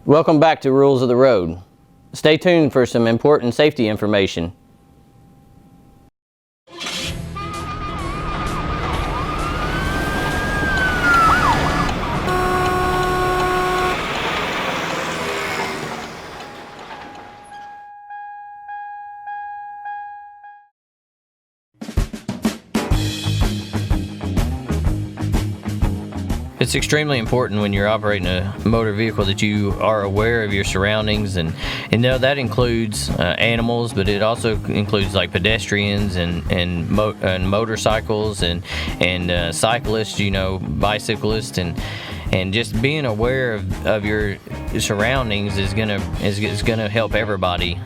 Welcome back to Rules of the Road. Stay tuned for some important safety information. It's extremely important when you're operating a motor vehicle that you are aware of your surroundings, and that includes animals, but it also includes like pedestrians and motorcycles and cyclists, bicyclists, and just being aware of your surroundings is gonna help everybody,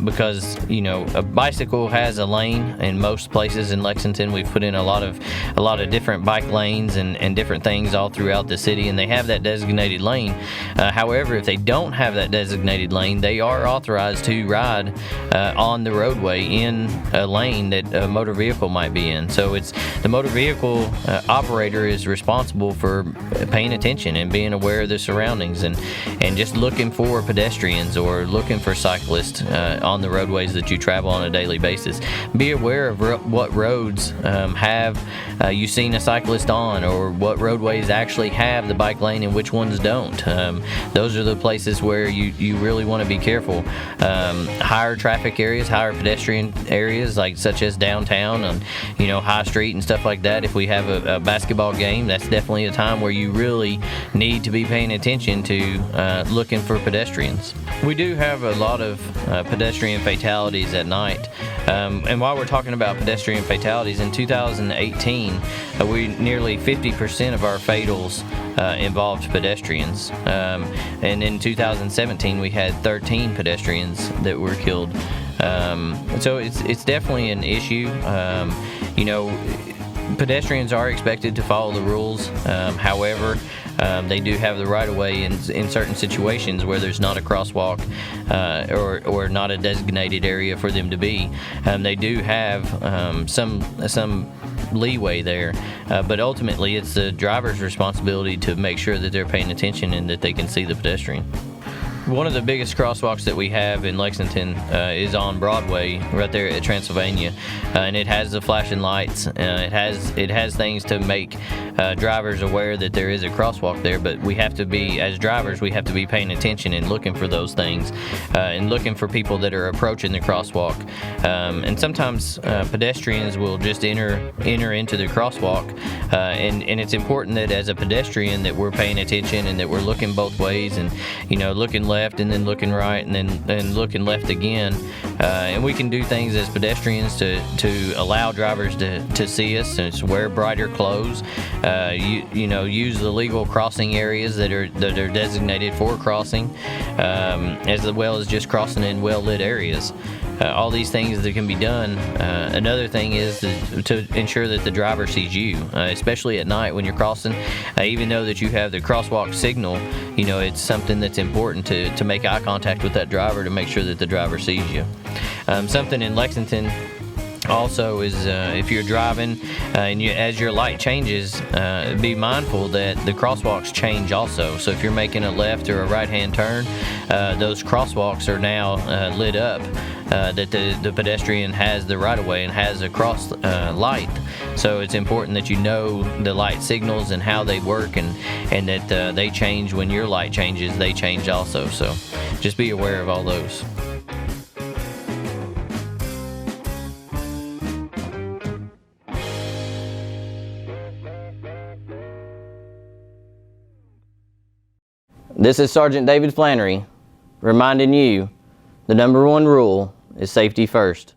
because a bicycle has a lane. In most places in Lexington, we've put in a lot of different bike lanes and different things all throughout the city, and they have that designated lane. However, if they don't have that designated lane, they are authorized to ride on the roadway in a lane that a motor vehicle might be in. So it's the motor vehicle operator is responsible for paying attention and being aware of the surroundings, and just looking for pedestrians or looking for cyclists on the roadways that you travel on a daily basis. Be aware of what roads have you seen a cyclist on, or what roadways actually have the bike lane and which ones don't. Those are the places where you really want to be careful. Higher traffic areas, higher pedestrian areas, such as downtown and High Street and stuff like that. If we have a basketball game, that's definitely a time where you really need to be paying attention to looking for pedestrians. We do have a lot of pedestrian fatalities at night, and while we're talking about pedestrian fatalities, in 2018 nearly 50% of our fatals involved pedestrians, and in 2017 we had 13 pedestrians that were killed. So it's definitely an issue. Pedestrians are expected to follow the rules. However, they do have the right of way in certain situations where there's not a crosswalk or not a designated area for them to be. They do have some leeway there, but ultimately it's the driver's responsibility to make sure that they're paying attention and that they can see the pedestrian. One of the biggest crosswalks that we have in Lexington is on Broadway, right there at Transylvania, and it has the flashing lights. It has things to make drivers aware that there is a crosswalk there. But we have to be, as drivers, we have to be paying attention and looking for those things, and looking for people that are approaching the crosswalk. And sometimes pedestrians will just enter into the crosswalk, and it's important that as a pedestrian that we're paying attention and that we're looking both ways, and looking left and then looking right and then looking left again, and we can do things as pedestrians to allow drivers to see us, and wear brighter clothes, use the legal crossing areas that are designated for crossing, as well as just crossing in well-lit areas. All these things that can be done. Another thing is to ensure that the driver sees you, especially at night when you're crossing. Even though that you have the crosswalk signal, it's something that's important to make eye contact with that driver to make sure that the driver sees you. Something in Lexington also is if you're driving and as your light changes, be mindful that the crosswalks change also. So if you're making a left or a right-hand turn, those crosswalks are now lit up, that the pedestrian has the right-of-way and has a cross light. So it's important that you know the light signals and how they work, and that they change when your light changes, they change also. So just be aware of all those. This is Sergeant David Flannery reminding you the #1 rule is safety first.